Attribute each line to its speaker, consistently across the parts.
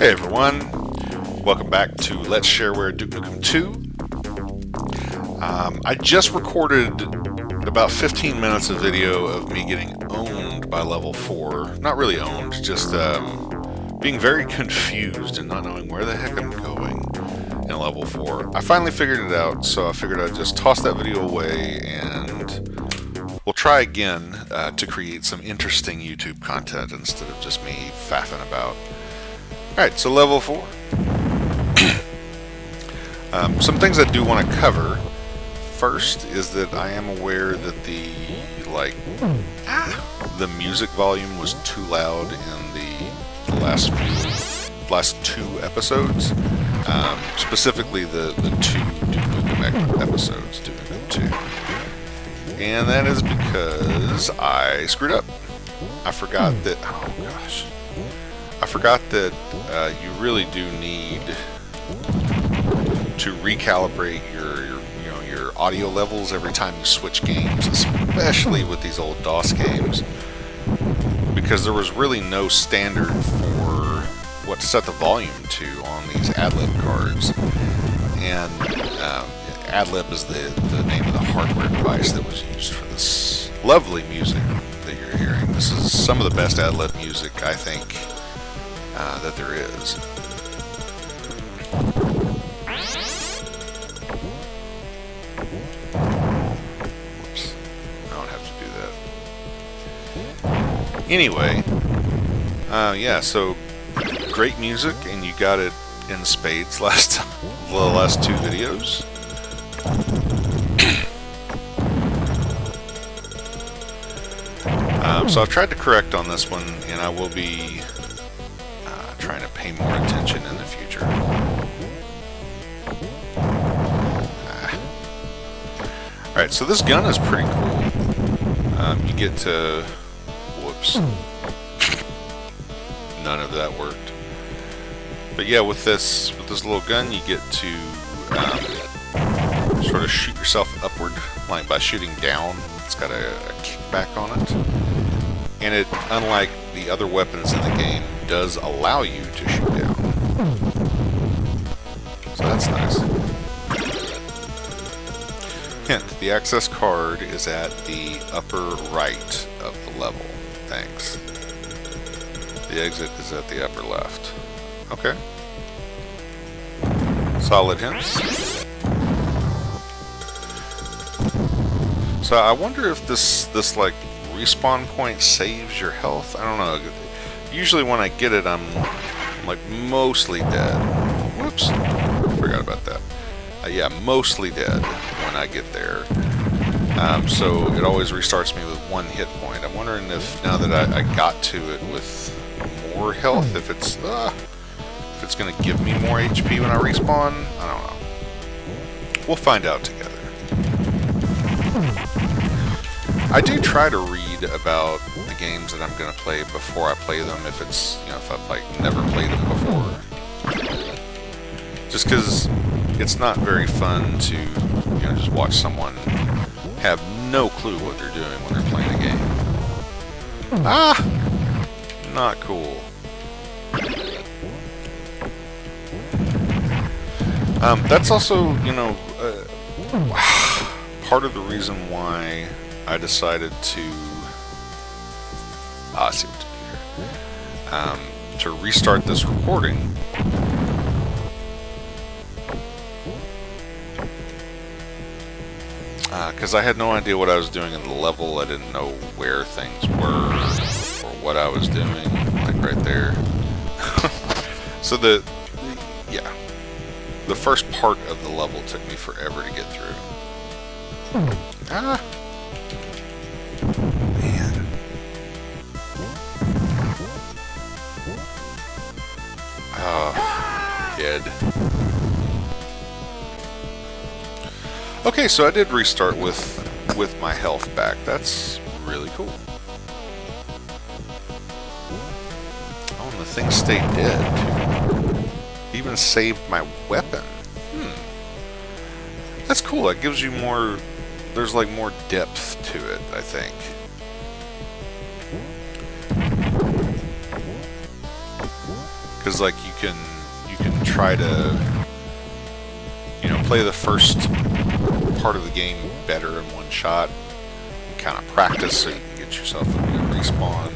Speaker 1: Hey everyone, welcome back to Let's Shareware Duke Nukem 2. I just recorded about 15 minutes of video of me getting owned by level 4. Not really owned, just being very confused and not knowing where the heck I'm going in level 4. I finally figured it out, so I figured I'd just toss that video away and we'll try again to create some interesting YouTube content instead of just me faffing about. Alright, so level 4. Some things I do want to cover. First is that I am aware that the music volume was too loud in the last two episodes. Specifically the two Duke Nukem episodes, Duke Nukem 2. And that is because I screwed up. I forgot that, oh gosh. I forgot that you really do need to recalibrate your audio levels every time you switch games, especially with these old DOS games, because there was really no standard for what to set the volume to on these AdLib cards. And AdLib is the name of the hardware device that was used for this lovely music that you're hearing. This is some of the best AdLib music, I think, that there is. Whoops. I don't have to do that. Anyway, yeah, so great music, and you got it in spades the last two videos. So I've tried to correct on this one, and I will be trying to pay more attention in the future. Alright, so this gun is pretty cool. You get to... Whoops. None of that worked. But yeah, with this little gun, you get to sort of shoot yourself upward, like by shooting down. It's got a kickback on it. And it, unlike the other weapons in the game, does allow you to shoot down. So that's nice. Hint, the access card is at the upper right of the level. Thanks. The exit is at the upper left. Okay. Solid hints. So I wonder if this like respawn point saves your health. I don't know. Usually when I get it, I'm like mostly dead. Whoops. Forgot about that. Yeah, mostly dead when I get there. So it always restarts me with one hit point. I'm wondering if now that I got to it with more health, if it's going to give me more HP when I respawn. I don't know. We'll find out together. I do try to read about the games that I'm going to play before I play them, if it's, if I've like never played them before. Just because it's not very fun to, just watch someone have no clue what they're doing when they're playing a game. Not cool. That's also, part of the reason why I decided to see what to do here. To restart this recording. Because I had no idea what I was doing in the level. I didn't know where things were or what I was doing, like right there. So the first part of the level took me forever to get through. Man. Oh, dead. Okay, so I did restart with my health back. That's really cool. Oh, and the thing stayed dead, too. Even saved my weapon. That's cool. That gives you more... There's like more depth to it, I think. because like you can try to, you know, play the first part of the game better in one shot, and kind of practice so you can get yourself a good respawn.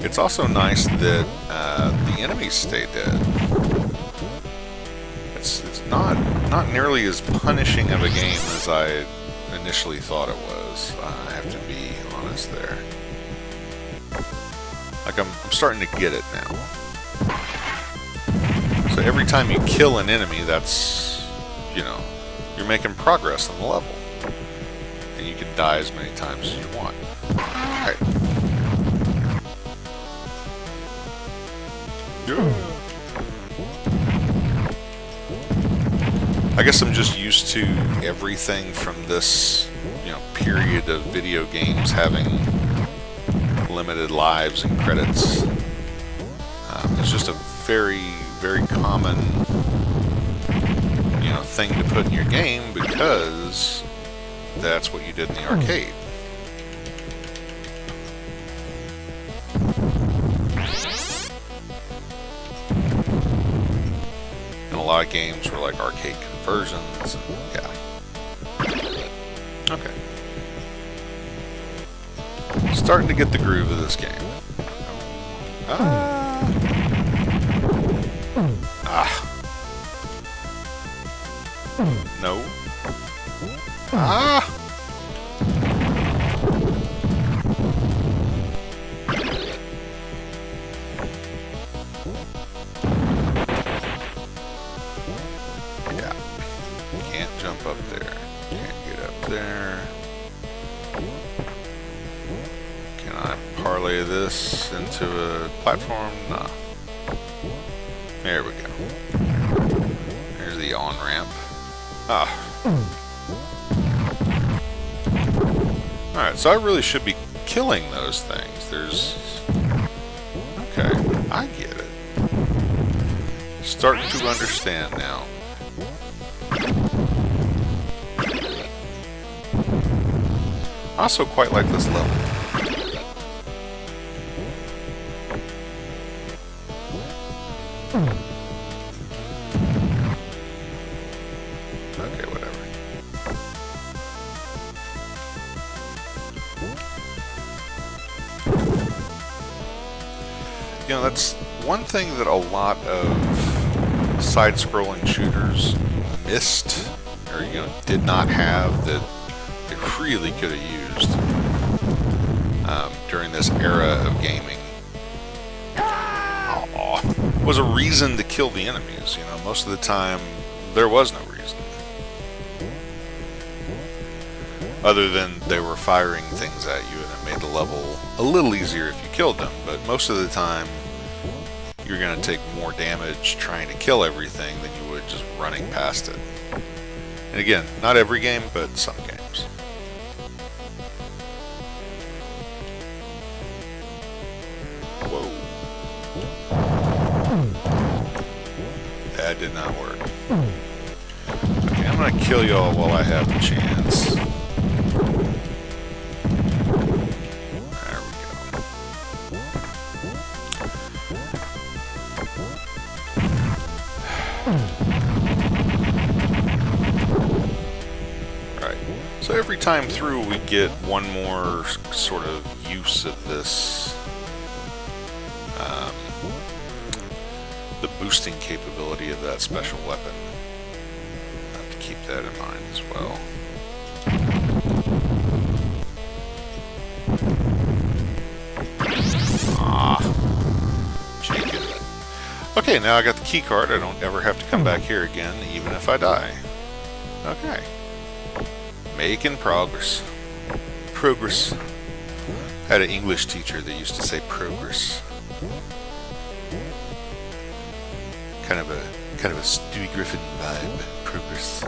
Speaker 1: It's also nice that the enemies stay dead. It's not nearly as punishing of a game as I initially thought it was. I have to be honest there. Like I'm starting to get it now. So every time you kill an enemy, that's, you know, you're making progress on the level. And you can die as many times as you want. Alright. I guess I'm just used to everything from this, you know, period of video games having limited lives and credits. It's just a very, very common, you know, thing to put in your game because that's what you did in the arcade. And a lot of games were like arcade conversions. Yeah. Okay. Starting to get the groove of this game. No. Yeah. Can't jump up there. Can't get up there. Can I parlay this into a platform? Nah. There we go. There's the on-ramp. Alright, so I really should be killing those things. There's... Okay, I get it. Starting to understand now. I also quite like this level. Okay, whatever. You know, that's one thing that a lot of side-scrolling shooters missed, or, you know, did not have, that they really could have used during this era of gaming. Was a reason to kill the enemies. You know, most of the time there was no reason, other than they were firing things at you, and it made the level a little easier if you killed them. But most of the time, you're going to take more damage trying to kill everything than you would just running past it. And again, not every game, but some games. Whoa. That did not work. Okay, I'm gonna kill y'all while I have the chance. There we go. Right. So every time through we get one more sort of use of this the boosting capability of that special weapon. I have to keep that in mind as well. Chicken. Okay, now I got the key card. I don't ever have to come back here again, even if I die. Okay. Making progress. Progress. I had an English teacher that used to say progress. Kind of a Stewie Griffin vibe. Progress.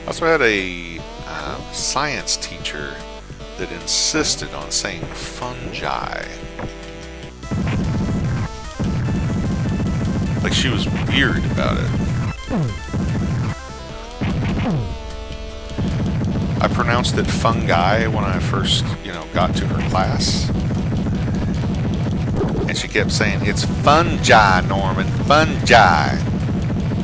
Speaker 1: I also had a science teacher that insisted on saying fungi. Like she was weird about it. I pronounced it fungi when I first, got to her class. And she kept saying, it's fungi, Norman, fungi.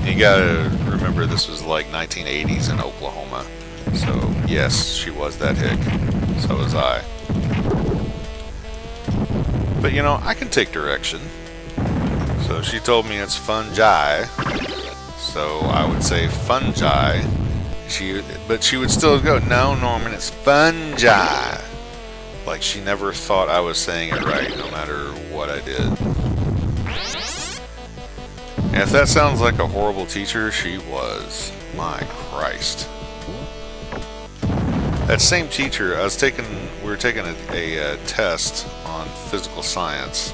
Speaker 1: You gotta remember this was like 1980s in Oklahoma. So, yes, she was that hick. So was I. But, I can take direction. So she told me it's fungi. So I would say fungi. But she would still go, no, Norman, it's fungi. Like she never thought I was saying it right, no matter what I did. And if that sounds like a horrible teacher, she was. My Christ. That same teacher, we were taking a test on physical science.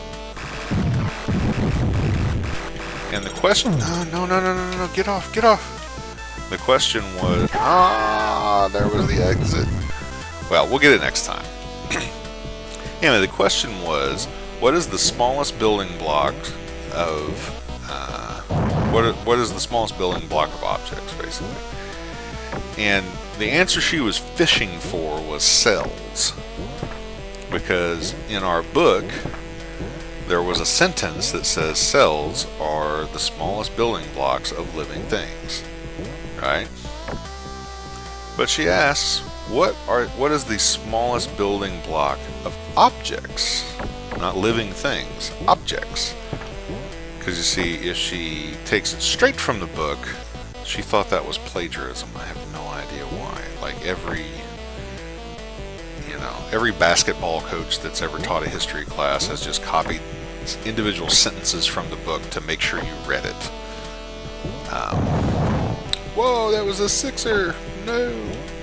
Speaker 1: And the question, no, get off. The question was, there was the exit. Well, we'll get it next time. Anyway, the question was, what is the smallest building block of, what is the smallest building block of objects, basically? And the answer she was fishing for was cells. Because in our book, there was a sentence that says cells are the smallest building blocks of living things. Right? But she asks, what is the smallest building block of objects? Not living things, objects. Because you see, if she takes it straight from the book, she thought that was plagiarism. I have no idea why. Like every basketball coach that's ever taught a history class has just copied individual sentences from the book to make sure you read it. Whoa, that was a sixer! No!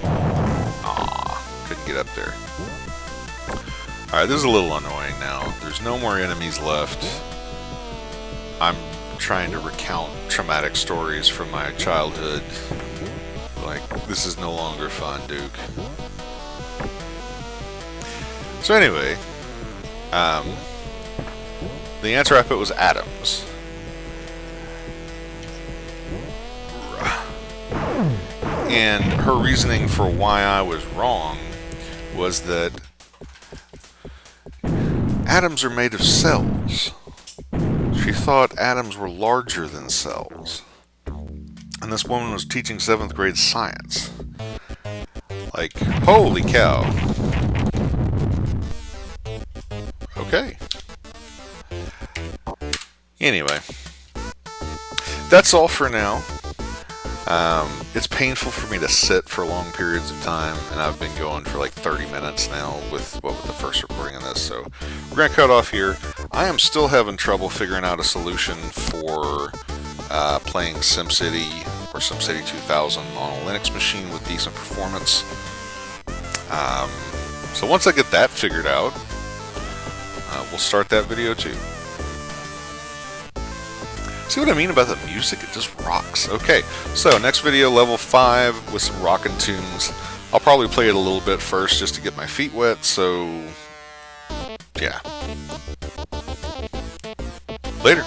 Speaker 1: Aw, couldn't get up there. Alright, this is a little annoying now. There's no more enemies left. I'm trying to recount traumatic stories from my childhood. Like, this is no longer fun, Duke. So anyway, the answer I put was atoms. And her reasoning for why I was wrong was that atoms are made of cells. She thought atoms were larger than cells. And this woman was teaching 7th grade science. Like, holy cow. Okay. Anyway. That's all for now. It's painful for me to sit for long periods of time, and I've been going for like 30 minutes now with the first recording of this, so we're going to cut off here. I am still having trouble figuring out a solution for playing SimCity or SimCity 2000 on a Linux machine with decent performance. So once I get that figured out, we'll start that video too. See what I mean about the music? It just rocks. Okay, so next video, level 5 with some rockin' tunes. I'll probably play it a little bit first just to get my feet wet, so yeah. Later.